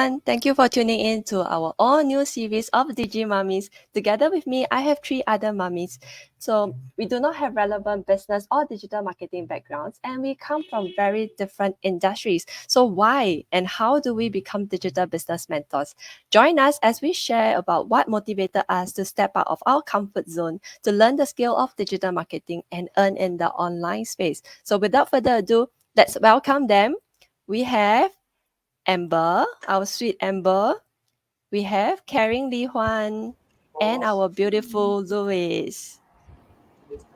everyone. Thank you for tuning in to our all new series of Digi-Mummies. Together with me, I have 3 other mummies. So we do not have relevant business or digital marketing backgrounds, and we come from very different industries. So why and how do we become digital business mentors? Join us as we share about what motivated us to step out of our comfort zone to learn the skill of digital marketing and earn in the online space. So without further ado, let's welcome them. We have Amber, our sweet Amber. We have caring Li Huan and our beautiful Louis.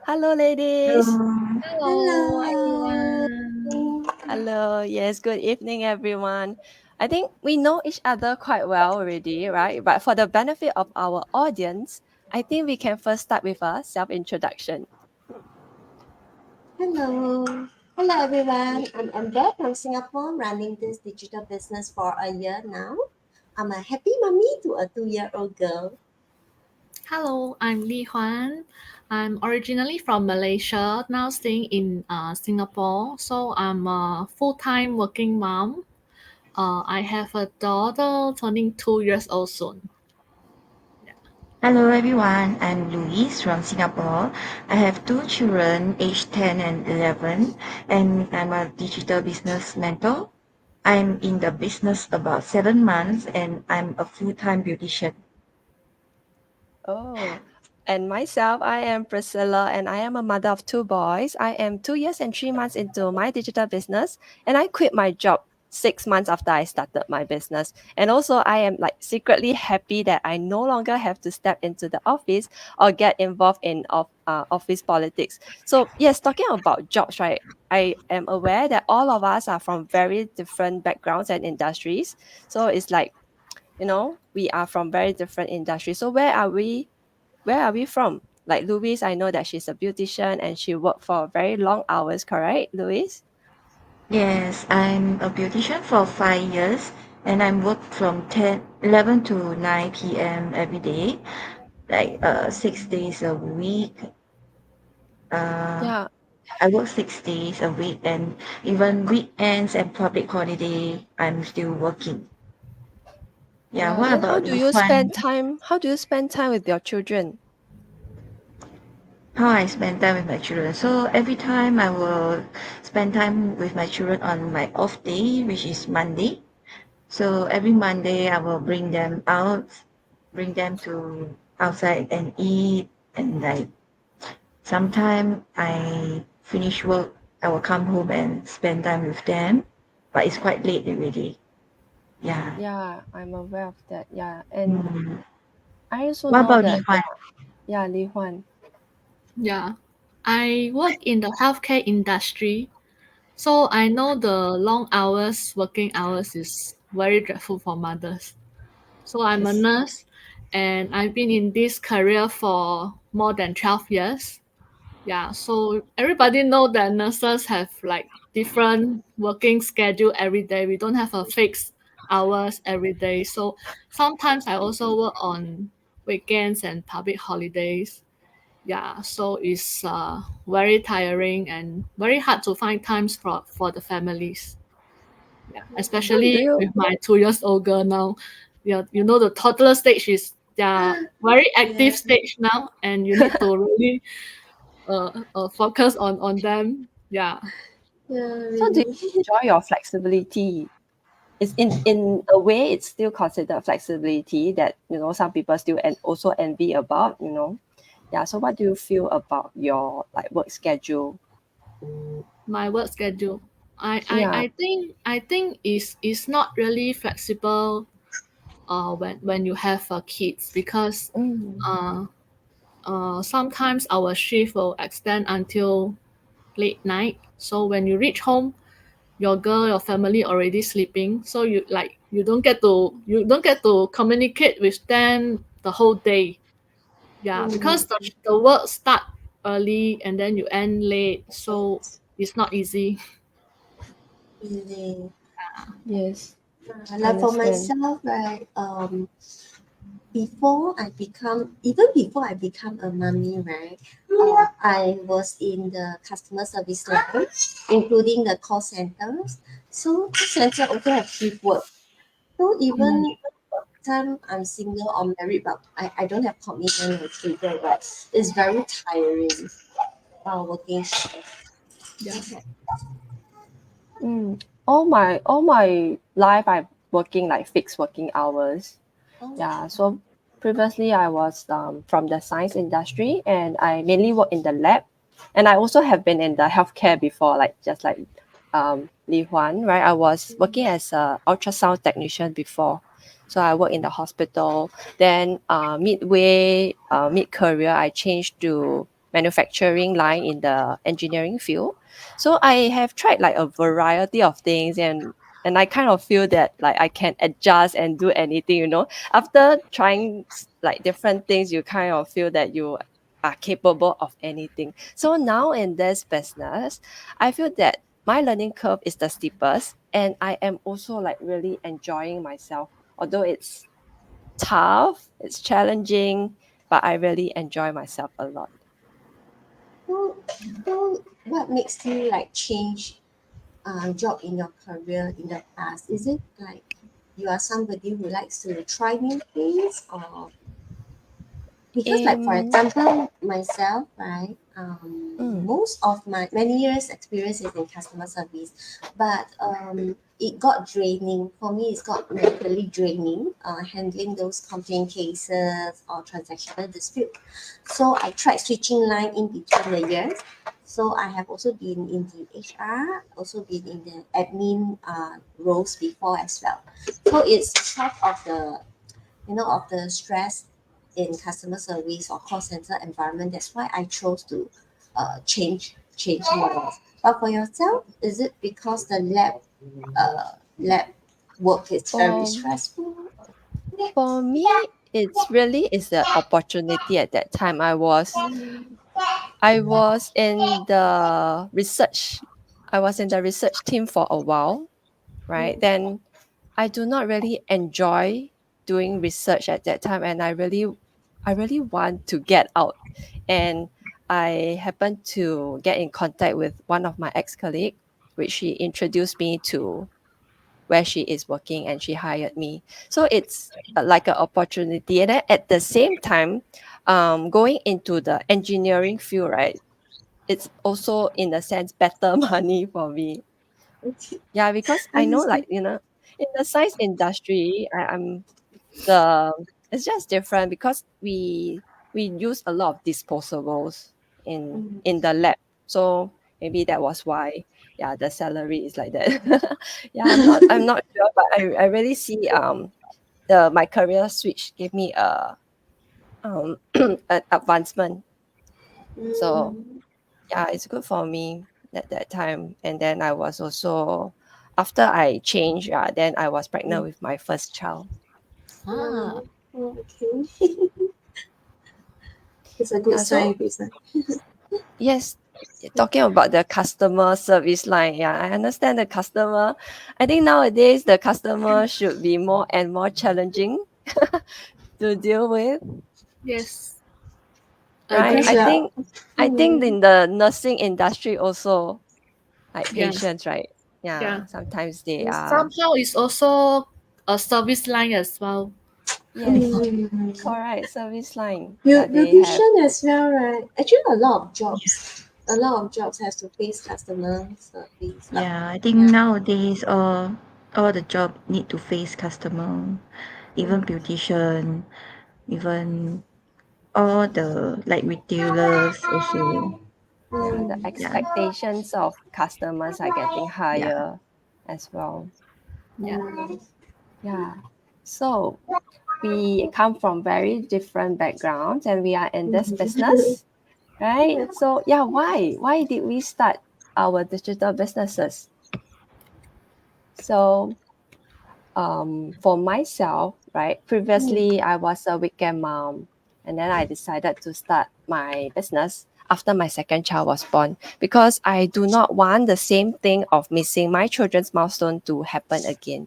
Hello, ladies. Hello. Hello, Hello. everyone. Hello. Yes, good evening, everyone. I think we know each other quite well already, right? But for the benefit of our audience, I think we can first start with a self introduction. Hello. Hello, everyone. I'm Amber from Singapore, running this digital business for a year now. I'm a happy mommy to a 2-year-old girl. Hello, I'm Li Huan. I'm originally from Malaysia, now staying in Singapore. So I'm a full-time working mom. I have a daughter turning 2 years old soon. Hello everyone, I'm Louise from Singapore. I have two children aged 10 and 11 and I'm a digital business mentor. I'm in the business about 7 months and I'm a full-time beautician. Oh, and myself, I am Priscilla, and I am a mother of 2 boys. I am 2 years and 3 months into my digital business, and I quit my job 6 months after I started my business. And also, I am like secretly happy that I no longer have to step into the office or get involved in office politics. So, yes, talking about jobs, right? I am aware that all of us are from very different backgrounds and industries. So it's like we are from very different industries. So where are we from? Like Louise, I know that she's a beautician and she worked for very long hours, correct, Louise? Yes, I'm a beautician for 5 years and I work from 11 to 9 p.m. every day, like 6 days a week. Uh, Yeah. I work 6 days a week and even weekends and public holiday, I'm still working. Yeah, Yeah. what Then about this one? how do you spend time with your children? How I spend time with my children. So every time I will spend time with my children on my off day, which is Monday. So every Monday I will bring them out, bring them to outside and eat and like sometime I finish work, I will come home and spend time with them. But it's quite late already. Yeah. Yeah, I'm aware of that. Yeah. And Mm. I also What know about that this one? Li Huan. Yeah, I work in the healthcare industry. So I know the long hours, working hours is very dreadful for mothers. So I'm a Yes. nurse and I've been in this career for more than 12 years. Yeah, so everybody know that nurses have like different working schedule every day. We don't have a fixed hours every day. So sometimes I also work on weekends and public holidays. Yeah, so it's very tiring and very hard to find times for the families. Yeah, So do especially you with my 2 years old girl now. Yeah, you know the toddler stage is their very active Yeah, stage now, and you need to really focus on them. Yeah. yeah, so do you really. enjoy your flexibility? It's in a way it's still considered flexibility that some people still and also envy about. Yeah, so what do you feel about your like work schedule? My work schedule. Yeah. I think is not really flexible when you have kids because Mm. uh sometimes our shift will extend until late night. So when you reach home, your family already sleeping. So you don't get to communicate with them the whole day. Yeah, Mm, because the work start early and then you end late, so it's not easy. really. Yes, Like for understand. myself, right? Even before I become a mommy, right? I was in the customer service line, including the call centers. So call center also have shift work. So even time I'm single or married, but I don't have commitment with children, right? It's very tiring working shift. Yeah. All my life I'm working like fixed working hours. Oh, Yeah, so previously I was from the science industry and I mainly work in the lab. And I also have been in the healthcare before, like just like Li Huan, right? I was working as a ultrasound technician before. So I work in the hospital. Then mid career, I changed to manufacturing line in the engineering field. So I have tried like a variety of things, and I kind of feel that like I can adjust and do anything, after trying like different things, you kind of feel that you are capable of anything. So now in this business, I feel that my learning curve is the steepest, and I am also like really enjoying myself. Although it's tough, it's challenging, but I really enjoy myself a lot. so, so what makes you like change job in your career in the past? Is it like you are somebody who likes to try new things, or because like for Um, example myself, right, mm, most of my many years experience is in customer service, but it got draining for me. It's got mentally draining, handling those complaint cases or transactional dispute. So I tried switching line in between the years. So I have also been in the HR, also been in the admin roles before as well. So it's part of the of the stress in customer service or call center environment. That's why I chose to change models. But for yourself, is it because the lab work is very for stressful? for me, it's really is the opportunity at that time. I was in the research. I was in the research team for a while, right? Then I do not really enjoy doing research at that time, and I really want to get out. And I happened to get in contact with one of my ex-colleague, which she introduced me to where she is working, and she hired me. So it's like an opportunity. And then at the same time, going into the engineering field, right? It's also in a sense better money for me. Okay, Yeah, because I know like, understand. in the science industry, I'm the it's just different because we use a lot of disposables in the lab. So maybe that was why, yeah, the salary is like that. Yeah, I'm not sure, but I really see the my career switch gave me a an advancement. So Mm, yeah, it's good for me at that time. And then I was also, after I changed, then I was pregnant mm, with my first child. Ah, okay. It's a good Yeah, sign, so good sign. yes, talking about the customer service line, yeah, I understand the customer. I think nowadays the customer should be more and more challenging to deal with, yes, right? Because I we agree. are, think I think mm, in the nursing industry also, like Yes, patients, right? yeah. Yeah, sometimes they And are. somehow it's also a service line as well. Yes, mm. correct. Service line. Yeah, they have. Beautician as well, right? Actually, a lot of jobs has to face customer service. But Yeah, I think yeah, nowadays all the job need to face customer, even mm, beautician, even all the like retailers also. Yeah, the mm, Yeah, expectations of customers are getting yeah. higher as well. Yeah. mm, Yeah. So we come from very different backgrounds and we are in this mm. business, right? Yeah. So yeah, why did we start our digital businesses? So for myself, right, Mm, previously I was a weekend mom, and then I decided to start my business after my second child was born because I do not want the same thing of missing my children's milestone to happen again,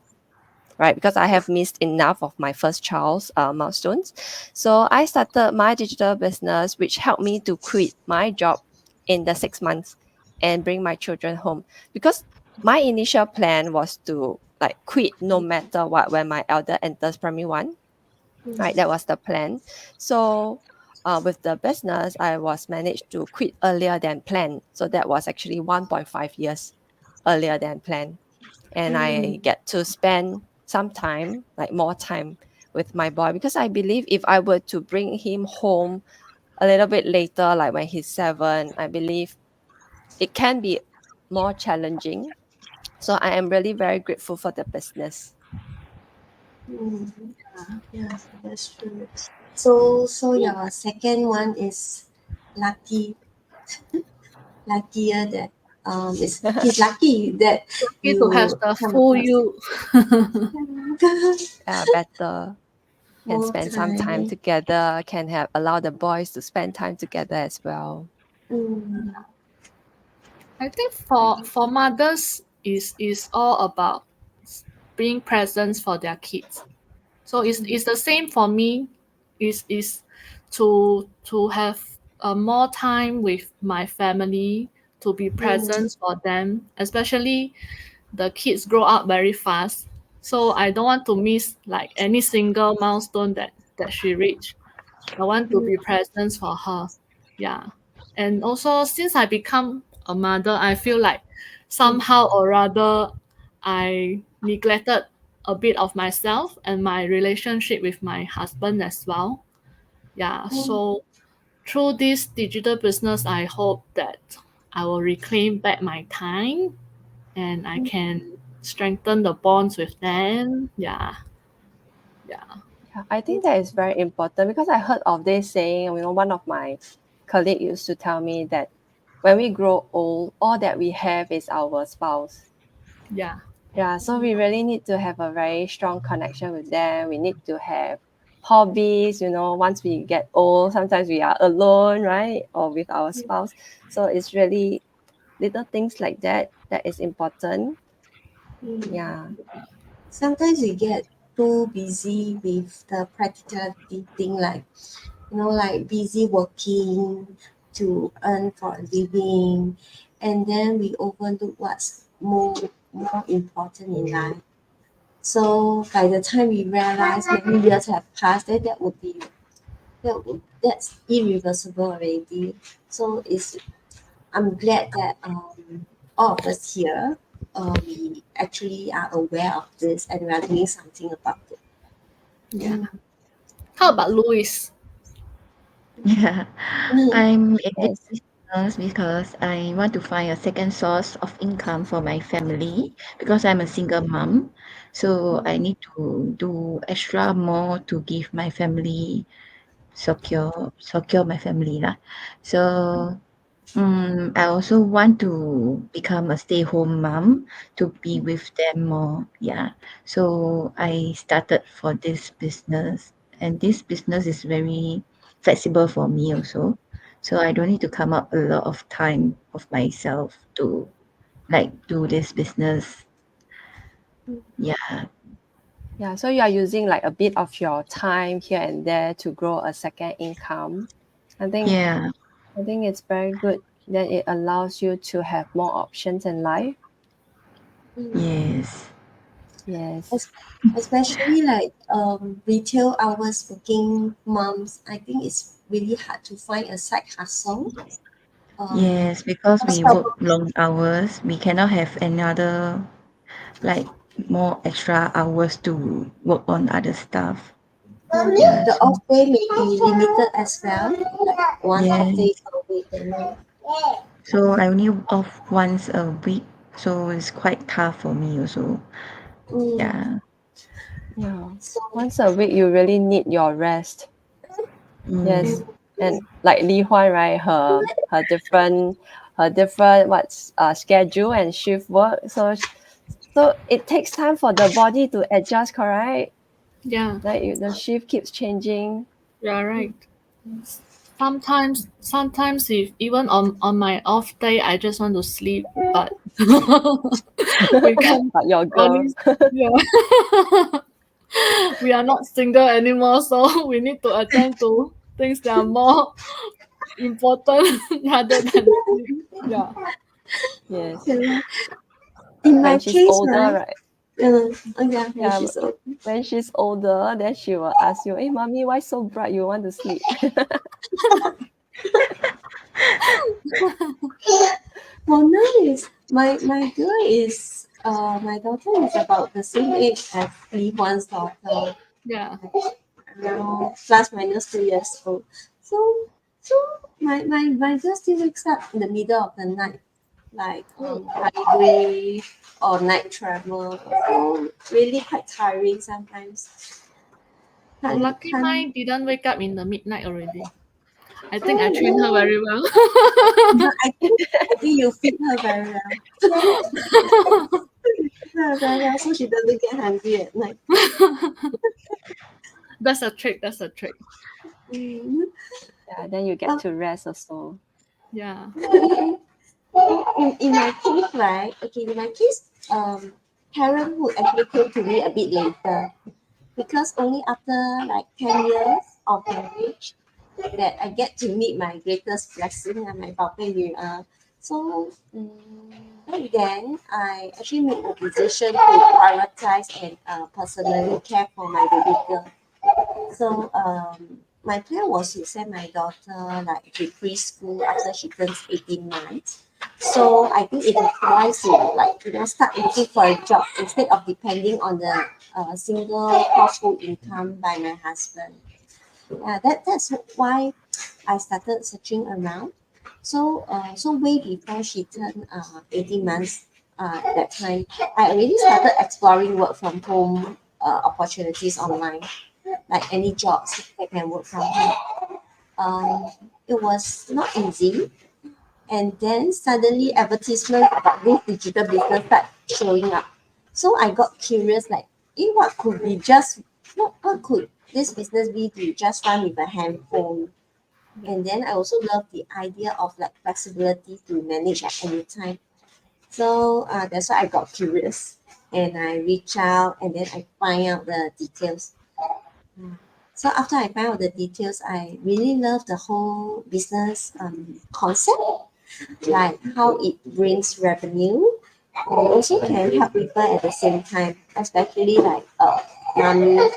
right? Because I have missed enough of my first child's milestones. So I started my digital business, which helped me to quit my job in the 6 months and bring my children home. Because my initial plan was to like quit no matter what when my elder enters primary one. Right, that was the plan. So with the business, I was managed to quit earlier than planned. So that was actually 1.5 years earlier than planned. And I get to spend some time, like more time with my boy, because I believe if I were to bring him home a little bit later, like when he's 7, I believe it can be more challenging. So I am really very grateful for the business. Yeah, that's true. So your second one is lucky, luckier that is he's lucky that Lucky to have you the come full across you. Better can more spend some time time. together, can have allow the boys to spend time together as well. Mm, I think for mothers is all about being present for their kids. So it's the same for me. Is to have more time with my family, to be present for them, especially the kids grow up very fast. So I don't want to miss like any single milestone that she reached. I want to be present for her. Yeah. And also since I become a mother, I feel like somehow or rather I neglected a bit of myself and my relationship with my husband as well. Yeah. So through this digital business, I hope that I will reclaim back my time and I can strengthen the bonds with them. Yeah. Yeah. Yeah, I think that is very important because I heard of this saying, one of my colleagues used to tell me that when we grow old, all that we have is our spouse. Yeah. Yeah, so we really need to have a very strong connection with them. We need to have hobbies, once we get old, sometimes we are alone, right? Or with our spouse. So it's really little things like that that is important. Yeah. sometimes we get too busy with the practicality thing, like like busy working to earn for a living, and then we overlook what's more important in life. So by the time we realize many years have passed, then that's irreversible already. So I'm glad that all of us here we actually are aware of this and we are doing something about it. Yeah. How about Louis? Yeah, Mm, I'm in this Yes. business because I want to find a second source of income for my family because I'm a single mom. So I need to do extra more to give my family secure my family lah. So I also want to become a stay-home mom to be with them more. Yeah. So I started for this business, and this business is very flexible for me also. So I don't need to come up a lot of time of myself to like do this business. Yeah. Yeah, so you are using like a bit of your time here and there to grow a second income. I think Yeah. I think it's very good that it allows you to have more options in life. mm. Yes. Yes. Es- Especially like retail hours working moms, I think it's really hard to find a side hustle. Yes, because Most we work probably long hours, we cannot have another like more extra hours to work on other stuff. Yeah, the so off day may be limited as well, like one off day yes. per week. So I only off once a week, so it's quite tough for me also. Mm. Yeah. Yeah. So Once a week you really need your rest. Yes. Mm, And like Li Huan, right? Her different what's schedule and shift work. So it takes time for the body to adjust, correct? Yeah. Like the shift keeps changing. Yeah, right. Sometimes if even on my off day I just want to sleep, but we can But your girl. only yeah. We are not single anymore, so we need to attend to things that are more important rather than sleep. Yeah. Yes. you know, in my When she's case, older, right? right? Yeah, when Yeah, she's old. when she's older, then she will ask you, "Hey, mommy, why so bright? You want to sleep?" Well, nice. My girl is my daughter is about the same age as Li Huan's daughter, Yeah. around plus minus 2 years old. So my girl still wakes up in the middle of the night, like highway or night travel. So really quite tiring sometimes. Oh, Can't, lucky can't, mine didn't wake up in the midnight already. I think I oh, trained her no. very well. I think you feed her very well. Feed her very well so she doesn't get hungry at night. That's a trick. That's a trick. Mm. Yeah, then you get to rest also. Yeah. In my case, right? Okay, in my case, parenthood actually came to me a bit later because only after like 10 years of marriage that I get to meet my greatest blessing and my 宝贝女儿. So back then, I actually made the decision to prioritize and personally care for my baby girl. So my plan was to send my daughter like to preschool after she turns 18 months. So I think it is wise to like start looking for a job instead of depending on the single household income by my husband. Yeah, that's why I started searching around. So way before she turned 18 months, that time I already started exploring work from home opportunities online, like any jobs that can work from home. It was not easy, and then suddenly advertisements about this digital business start showing up. So I got curious, like, what could be just what could this business be to just run with a handphone? And then I also love the idea of like flexibility to manage at any time. So that's why I got curious and I reach out and then I find out the details. So after I found out the details, I really love the whole business concept, like how it brings revenue and also can help people at the same time, especially like money.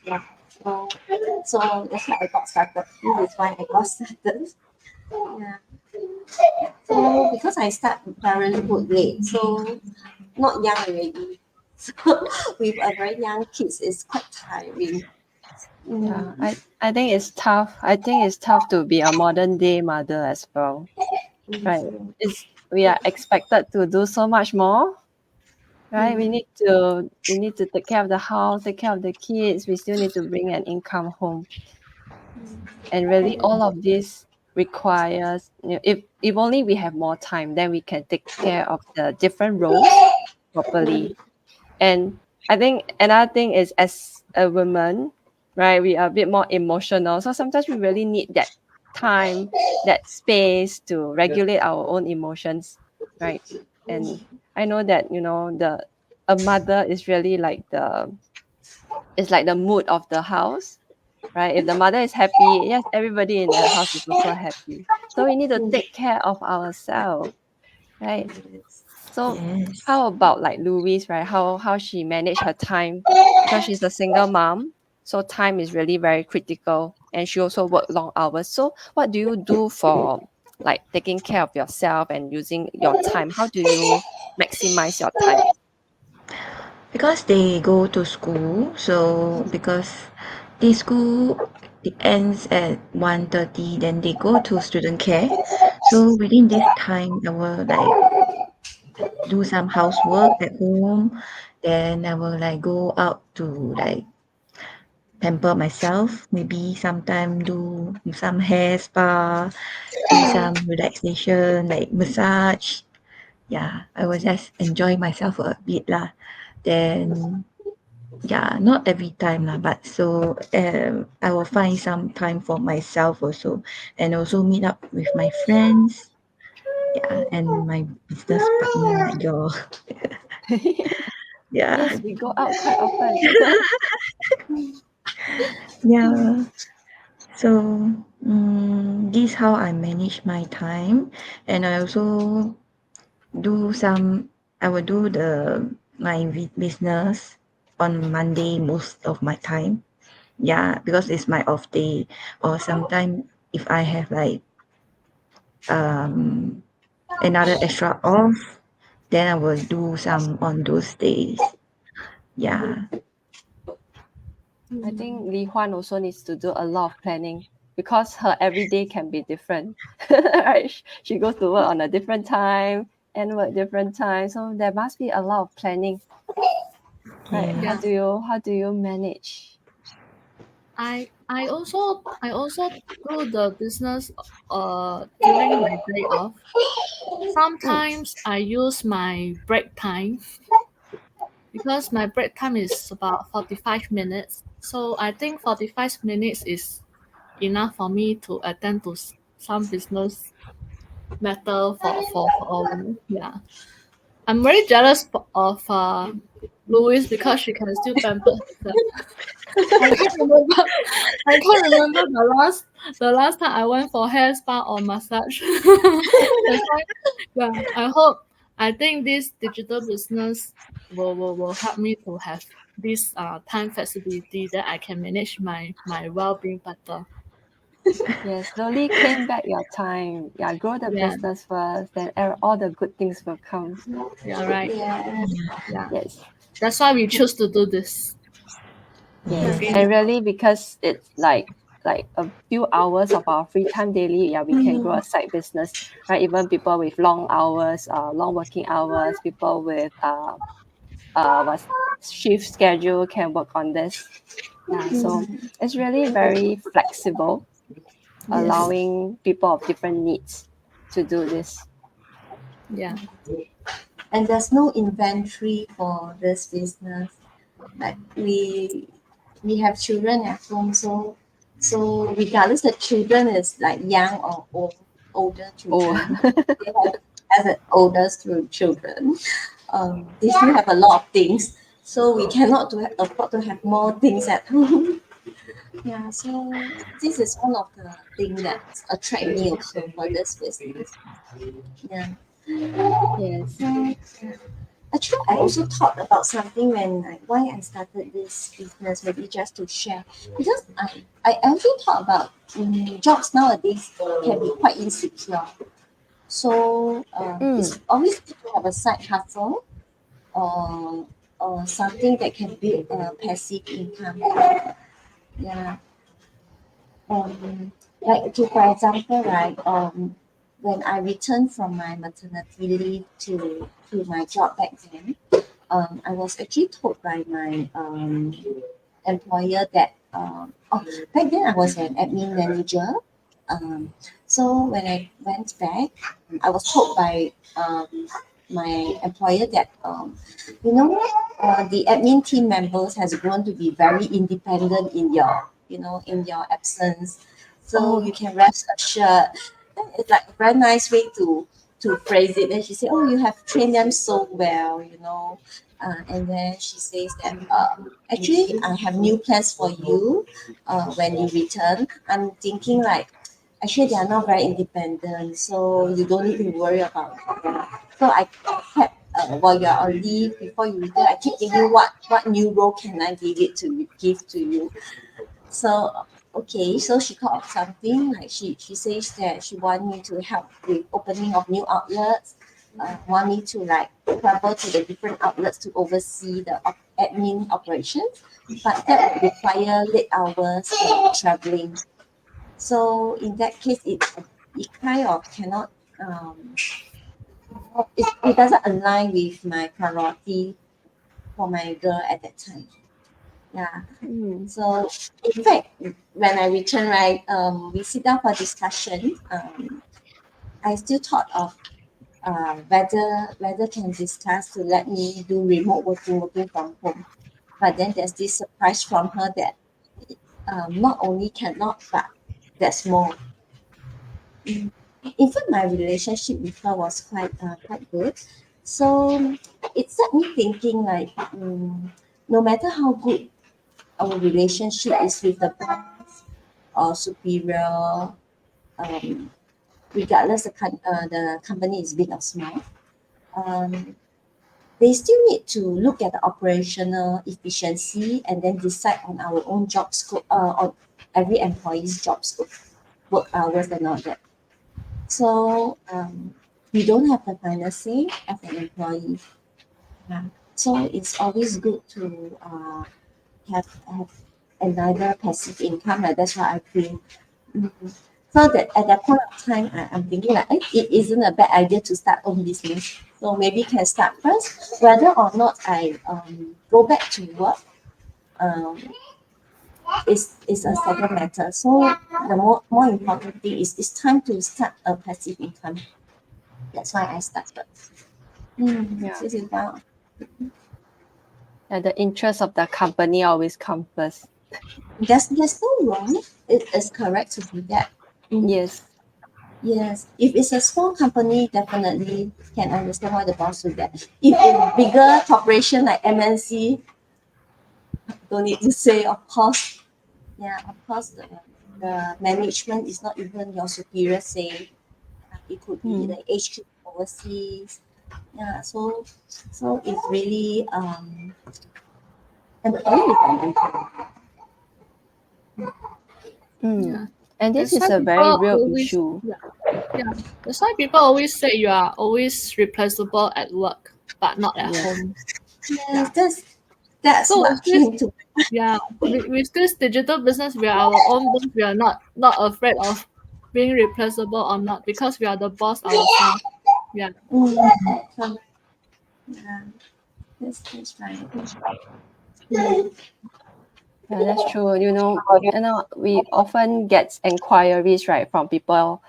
Yeah. So that's why I got started. This is why I got started. Yeah. So because I start parenthood late, so not young already. So with a very young kids, it's quite tiring. Yeah, Mm. I think it's tough. I think it's tough to be a modern day mother as well, right? Mm. It's we are expected to do so much more, right? We need to take care of the house, take care of the kids. We still need to bring an income home, and really all of this requires if only we have more time, then we can take care of the different roles properly. And I think another thing is as a woman, right, we are a bit more emotional. So sometimes we really need that time, that space to regulate our own emotions, right? And I know that, the a mother is really like the mood of the house, right? If the mother is happy, yes, everybody in the house is also happy. So we need to Mm. take care of ourselves, right? Yes. So Yes. how about like Louise, right? How she manage her time because she's a single mom. So time is really very critical and she also work long hours. So what do you do for like taking care of yourself and using your time? How do you maximize your time? Because they go to school, so because the school it ends at 1:30, then they go to student care. So within this time, I will like do some housework at home. Then I will like go out to like pamper myself. Maybe sometime do some hair spa, do some relaxation like massage. Yeah, I will just enjoy myself a bit lah. Then yeah, not every time lah, but so I will find some time for myself also, and also meet up with my friends. Yeah, and my business partner like your yeah, Yes, we go out quite often. yeah. So this how I manage my time, and I also do some. I will do the my business on Monday most of my time. Yeah, because it's my off day. Or sometimes if I have like um another extra off, then I will do some on those days. Yeah. I think Li Huan also needs to do a lot of planning because her everyday can be different. Right? She goes to work on a different time and work different time. So there must be a lot of planning. Right. Yeah. How do you manage? I also do the business during my day off. Sometimes I use my break time because my break time is about 45 minutes. So I think 45 minutes is enough for me to attend to some business matter for a while. Yeah. I'm very jealous of Louis because she can still pamper herself. I can't remember. I can't remember the last time I went for hair spa or massage. That's why, yeah. I think this digital business will help me to have this time flexibility that I can manage my well-being better. Yes, slowly claim back your time. Yeah, grow the Yeah. business first, then all the good things will come. Yeah. Right. Yeah. Yeah. Yes. That's why we choose to do this. Yes, Yeah. and really because it's like a few hours of our free time daily, yeah, we can grow a side business, right? Even people with long hours, long working hours, people with what shift schedule can work on this. Yeah, so it's really very flexible, Yes. allowing people of different needs to do this. Yeah. And there's no inventory for this business. Like we have children at home, so regardless the children is like young or older Oh, children, they have as an older children, they still have a lot of things. So we cannot afford to have more things at home. Yeah, so this is one of the things that attract me also for this business. Yeah. yes. So actually, I also thought about something when why I started this business, maybe just to share. Because I also thought about jobs nowadays can be quite insecure. So Mm. it's always good to have a side hustle or something that can build a passive income. Yeah. Like okay, for example, right, when I returned from my maternity leave to my job back then, I was actually told by my employer that back then I was an admin manager. Um, so when I went back, I was told by my employer that the admin team members has grown to be very independent in your absence, so Oh, you can rest assured. Then it's like a very nice way to phrase it. Then she said, "Oh, you have trained them so well, and then she says that actually I have new plans for you when you return. I'm thinking like actually they are not very independent, so you don't need to worry about them. So I kept while you're on leave before you return, I keep thinking what new role can I give to you. So okay, so she thought of something like she says that she want me to help with opening of new outlets, want me to like travel to the different outlets to oversee the admin operations, but that would require late hours traveling. So in that case, it kind of cannot it doesn't align with my priority for my girl at that time. Yeah. mm. So in fact, when I return, right, we sit down for discussion. I still thought of whether can discuss to let me do remote working from home. But then there's this surprise from her that not only cannot, but there's more. In fact, my relationship with her was quite good. So it set me thinking like, no matter how good our relationship is with the boss or superior, um, regardless the company is big or small, um, they still need to look at the operational efficiency and then decide on our own job scope, on every employee's job scope, work hours and all that. So we don't have the final say as an employee. Yeah. So it's always good to have another passive income. Like that's what I feel. Mhm. So that at that point of time, I'm thinking like it isn't a bad idea to start own business. So maybe can start first. Whether or not I go back to work um, is a second matter. So the more important thing is it's time to start a passive income. That's why I started. Yeah. 谢谢大家。 And the interest of the company always comes first. There's no wrong. It is correct to do that. Yes. Yes, if it's a small company, definitely can understand why the boss do that. If it's bigger corporation like MNC, don't need to say, of course. Yeah, of course, the management is not even your superior say. It could be the HQ overseas. Yeah, so it's really employee dependent. Yeah. And this That's is why a very people real always, issue. yeah. That's why people always say you are always replaceable at work, but not at Yes. home. Yes, that's So what with this, came to. yeah, with this digital business, we are our own boss. We are not afraid of being replaceable or not because we are the boss ourselves. Yeah. Correct. Yeah, that's right. Yeah, that's true. We often get inquiries, right, from people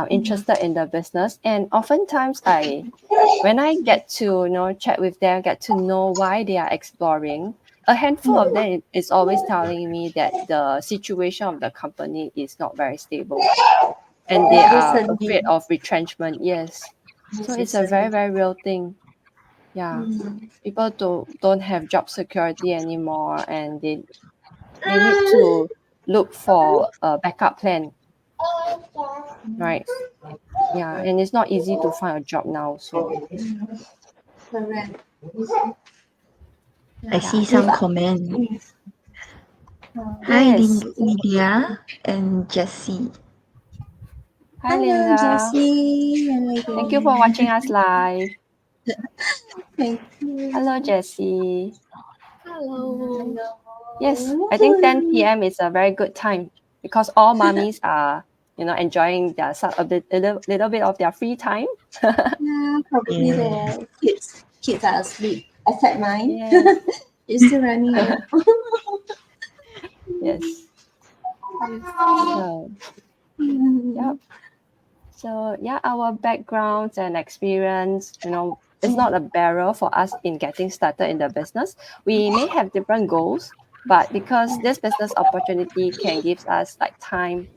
interested in the business, and oftentimes when I get to chat with them, get to know why they are exploring. A handful of them is always telling me that the situation of the company is not very stable, and they are Recently, afraid of retrenchment. Yes, so it's a very very real thing. Yeah, people don't have job security anymore, and they need to look for a backup plan, right? Yeah, and it's not easy to find a job now. So correct. I see some comments. Hi, yes. Lydia and Jessie. Hi, Hello, Linda. Jessie. Thank you for watching us live. Thank you. Hello, Jessie. Hello. Yes, I think 10 p.m. is a very good time because all mummies are, enjoying little bit of their free time. Yeah, probably Yeah. the kids are asleep, except mine. Yes, It's still running around. yes. So, yep. So yeah, our backgrounds and experience, it's not a barrier for us in getting started in the business. We may have different goals, but because this business opportunity can give us like time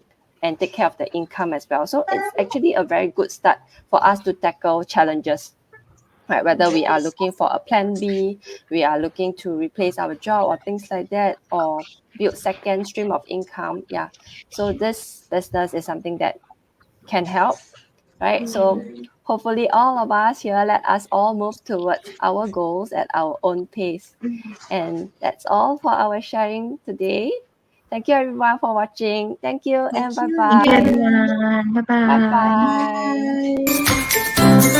and take care of the income as well. So it's actually a very good start for us to tackle challenges. Right, whether we are looking for a plan B, we are looking to replace our job or things like that, or build second stream of income. Yeah. So this business is something that can help, right? So hopefully all of us here let us all move towards our goals at our own pace. And that's all for our sharing today. Thank you everyone for watching. Thank you and Thank you. bye-bye. Thank you, everyone. Bye-bye. Bye-bye. Bye.